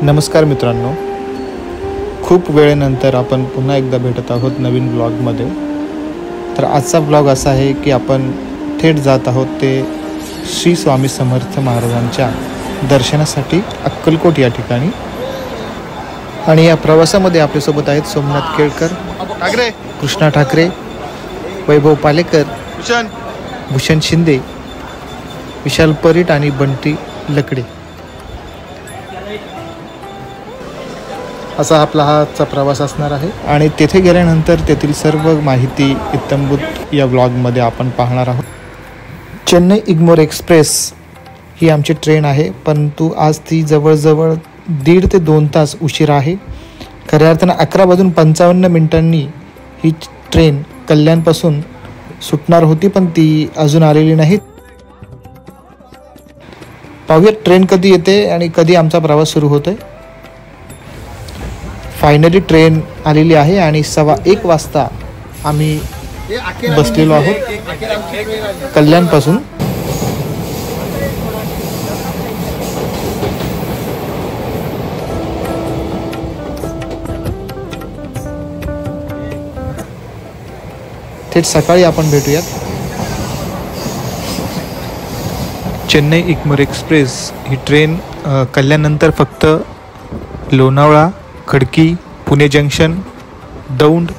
नमस्कार मित्रांनो, खूप वेळेनंतर आपण पुन्हा एकदा भेटत आहोत नवीन ब्लॉगमध्ये। तर आजचा ब्लॉग असा आहे की आपण थेट जात आहोत ते श्री स्वामी समर्थ महाराजांच्या दर्शनासाठी अक्कलकोट या ठिकाणी। आणि या प्रवासामध्ये आपल्यासोबत आहेत सोमनाथ केळकर, कृष्णा ठाकरे, वैभव पालेकर, भूषण शिंदे, विशाल परीट आणि बंटी लकडे। असा आपला हा आजचा प्रवास असणार आहे आणि तेथे गेल्यानंतर तेथील सर्व माहिती इत्थंभूत या ब्लॉगमध्ये आपण पाहणार आहोत। चेन्नई इग्मोर एक्सप्रेस ही आमची ट्रेन आहे, परंतु आज ती जवळजवळ 1.5 ते 2 तास उशीर आहे। खऱ्या अर्थानं 11:55 ही ट्रेन कल्याणपासून सुटणार होती, पण ती अजून आलेली नाही। पाहूया ट्रेन कधी येते आणि कधी आमचा प्रवास सुरू होतोय। फायनली ट्रेन आलेली आहे आणि 1:15 वाजता आम्ही बसलेलो आहोत कल्याणपासून। थेट सकाळी आपण भेटूयात। चेन्नई इग्मोर एक्सप्रेस ही ट्रेन कल्याणनंतर फक्त लोणावळा, खडकी, पुणे जंक्शन, दौंड,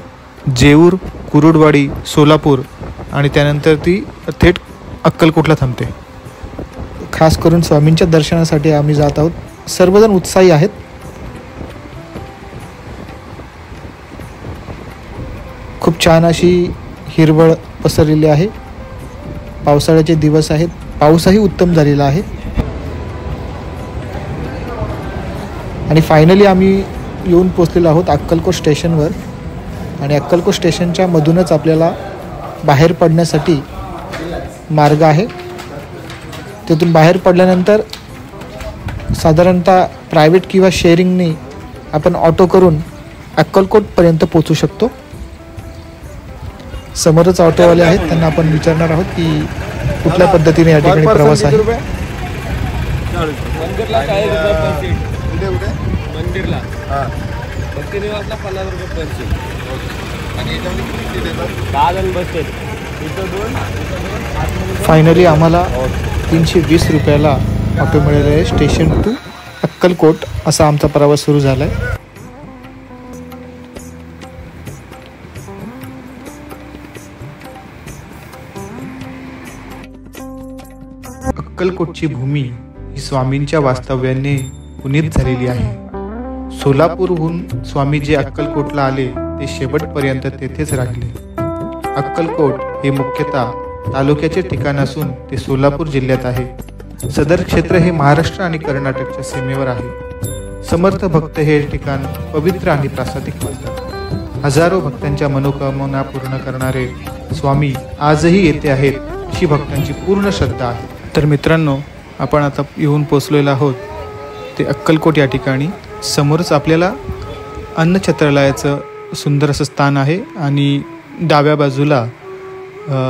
जेऊर, कुरुडवाडी, सोलापूर आणि त्यानंतर ती थेट अक्कलकोटला थांबते। खास करून स्वामींच्या दर्शनासाठी आम्ही जात आहोत। सर्वजण उत्साही आहेत। खूप छान अशी हिरवळ पसरलेली आहे। पावसाळ्याचे दिवस आहेत, पाऊसही उत्तम झालेला आहे आणि फायनली आम्ही येऊन पोचलेलो आहोत अक्कलकोट स्टेशनवर। आणि अक्कलकोट स्टेशनच्या मधूनच आपल्याला बाहेर पडण्यासाठी मार्ग आहे। तिथून बाहेर पडल्यानंतर साधारणतः प्रायव्हेट किंवा शेअरिंगने आपण ऑटो करून अक्कलकोटपर्यंत पोचू शकतो। समोरच ऑटोवाले आहेत, त्यांना आपण विचारणार आहोत की कुठल्या पद्धतीने या ठिकाणी प्रवास आहे। फायनली आम्हाला 320 रुपयाला ऑटो मिळाले आहे। स्टेशन टू अक्कलकोट असा आमचा प्रवास सुरू झाला आहे। अक्कलकोटची भूमी ही स्वामींच्या वास्तव्याने पुनीत झालेली आहे। सोलापूरहून स्वामी जे अक्कलकोटला आले ते शेवटपर्यंत तेथेच राहिले। अक्कलकोट हे मुख्यतः तालुक्याचे ठिकाण असून ते सोलापूर जिल्ह्यात आहे। सदर क्षेत्र हे महाराष्ट्र आणि कर्नाटकच्या सीमेवर आहे। समर्थ भक्त हे ठिकाण पवित्र आणि प्रासादिक मानतात। हजारो भक्तांच्या मनोकामना पूर्ण करणारे स्वामी आजही येथे आहेत अशी भक्तांची पूर्ण श्रद्धा आहे। तर मित्रांनो, आपण आता येऊन पोचलेलो आहोत ते अक्कलकोट या ठिकाणी। समोरच आपल्याला अन्नछत्रालयाचं सुंदर असं स्थान आहे आणि डाव्या बाजूला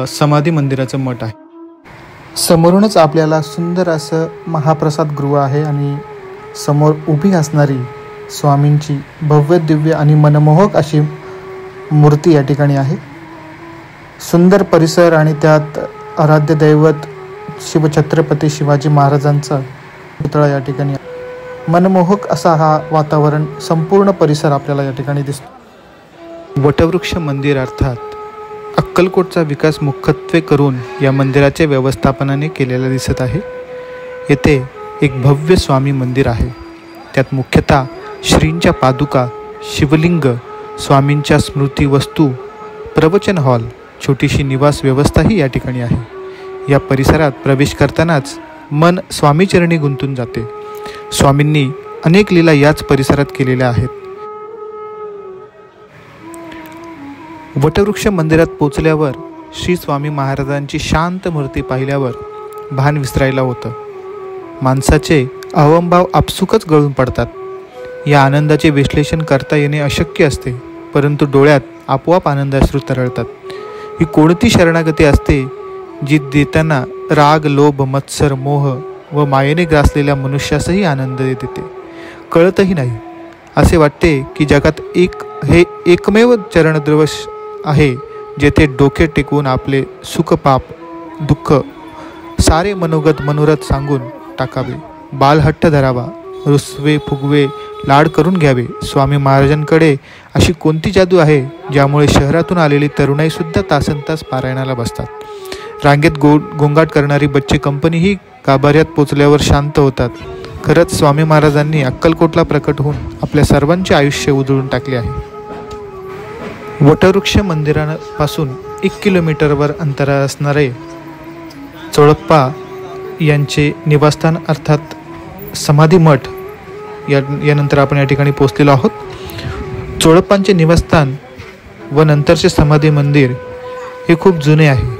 समाधी मंदिराचं मठ आहे। समोरूनच आपल्याला सुंदर असं महाप्रसाद गृह आहे आणि समोर उभी असणारी स्वामींची भव्य दिव्य आणि मनमोहक अशी मूर्ती या ठिकाणी आहे। सुंदर परिसर आणि त्यात आराध्य दैवत शिवछत्रपती शिवाजी महाराजांचा पुतळा या ठिकाणी आहे। मनमोहक असा हा वातावरण संपूर्ण परिसर आपल्याला या ठिकाणी दिसतो। वटवृक्ष मंदिर अर्थात अक्कलकोटचा विकास मुख्यत्वे करून या मंदिराच्या व्यवस्थापनाने केलेला दिसत आहे। येथे एक भव्य स्वामी मंदिर आहे। त्यात मुख्यतः श्रींच्या पादुका, शिवलिंग, स्वामींच्या स्मृती वस्तू, प्रवचन हॉल, छोटीशी निवास व्यवस्थाही या ठिकाणी आहे। या परिसरात प्रवेश करतानाच मन स्वामीचरणी गुंतून जाते। स्वामींनी अनेक लीला याच परिसरात केलेल्या आहेत। वटवृक्ष मंदिरात पोचल्यावर श्री स्वामी महाराजांची शांत मूर्ती पाहिल्यावर भान विसरायला होतं। माणसाचे अहंभाव आपसुकच गळून पडतात। या आनंदाचे विश्लेषण करता येणे अशक्य असते, परंतु डोळ्यात आपोआप आनंदाश्रू तरळतात। ही कोणती शरणागती असते जी देताना राग, लोभ, मत्सर, मोह व मायेने ग्रासलेल्या मनुष्यासही आनंद देते। कळतही नाही. असे वाटते की जगात हे एकमेव चरणद्रवश आहे जेथे डोके टेकवून आपले सुख पाप दुःख सारे मनोरथ सांगून टाकावे, बालहट्ट धरावा, रुसवे फुगवे लाड करून घ्यावे. स्वामी महाराजांकडे अशी कोणती जादू आहे ज्यामुळे शहरातून आलेली तरुणाईसुद्धा तासनतास पारायणाला बसतात. रांगेत गोंगाट करणारी बच्चे कंपनीही गाभाऱ्यात पोचल्यावर शांत होतात. खरंच स्वामी महाराजांनी अक्कलकोटला प्रकट होऊन आपल्या सर्वांचे आयुष्य उजळून टाकले आहे. वटवृक्ष मंदिरापासून 1 किलोमीटरवर अंतरावर असणारे चोळप्पा यांचे निवासस्थान अर्थात समाधी मठ यानंतर आपण या ठिकाणी पोहोचलेलो आहोत. चोळप्पांचे निवासस्थान व नंतरचे समाधी मंदिर हे खूप जुने आहे.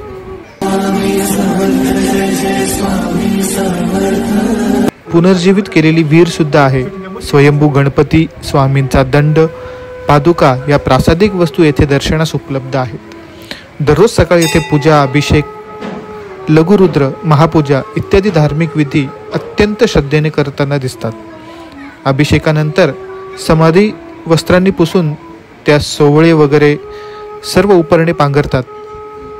पुनर्जीवित केलेली विहीर सुद्धा आहे. स्वयंभू गणपती, स्वामींचा दंड, पादुका या प्रासादिक वस्तू येथे दर्शनास उपलब्ध आहेत. दररोज सकाळी येथे पूजा, अभिषेक, लघुरुद्र, महापूजा इत्यादी धार्मिक विधी अत्यंत श्रद्धेने करताना दिसतात. अभिषेकानंतर समाधी वस्त्रांनी पुसून त्या सोवळे वगैरे सर्व उपरणे पांघरतात.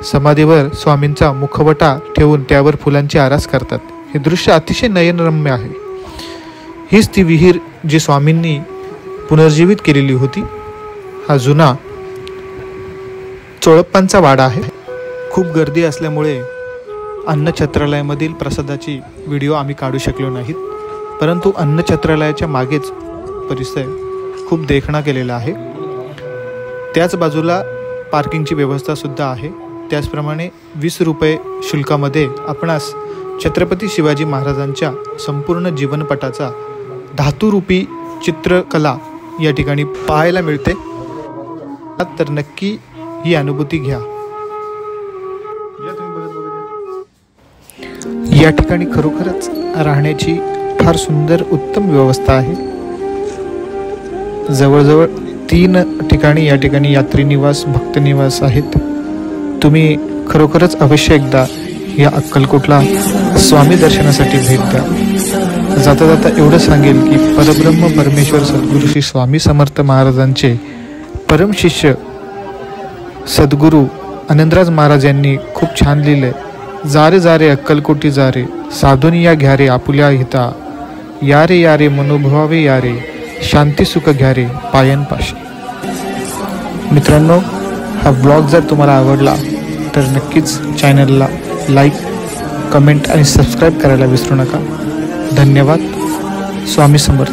समाधीवर स्वामींचा मुखवटा ठेवून त्यावर फुलांची आरास करतात. हे दृश्य अतिशय नयनरम्य आहे. हीच ती विहीर जी स्वामींनी पुनर्जीवित केलेली होती. हा जुना चोळप्पांचा वाडा आहे. खूप गर्दी असल्यामुळे अन्नछत्रालयामधील प्रसादाची व्हिडिओ आम्ही काढू शकलो नाहीत, परंतु अन्नछत्रालयाच्या मागेच परिसर खूप देखणा केलेला आहे. त्याच बाजूला पार्किंगची व्यवस्था सुद्धा आहे. त्याचप्रमाणे 20 रुपये शुल्कामध्ये आपणास छत्रपती शिवाजी महाराजांच्या संपूर्ण जीवनपटाचा धातुरूपी चित्रकला या ठिकाणी पाहायला मिळते. तर नक्की ही अनुभूती घ्या. या ठिकाणी खरोखरच राहण्याची फार सुंदर उत्तम व्यवस्था आहे. जवळजवळ 3 ठिकाणी या ठिकाणी यात्री निवास, भक्त निवास आहेत. तुम्ही खरोखरच अवश्य एकदा या अक्कलकोटला स्वामी दर्शनासाठी भेट द्या. जाता जाता एवढं सांगेल की परब्रह्म परमेश्वर सद्गुरू श्री स्वामी समर्थ महाराजांचे परम शिष्य सद्गुरू आनंदराज महाराज यांनी खूप छान लिहिलंय. जारे जारे अक्कलकोटी जारे, साधुनी या घ्या रे आपुल्या हिता, यारे यारे मनोभावे यारे, शांती सुख घ्या रे पायन पाशी. मित्रांनो, हा ब्लॉग जर तुम्हाला आवडला तर नक्कीच चॅनलला लाईक, कमेंट आणि सबस्क्राईब करायला विसरू नका. धन्यवाद. स्वामी समर्थ.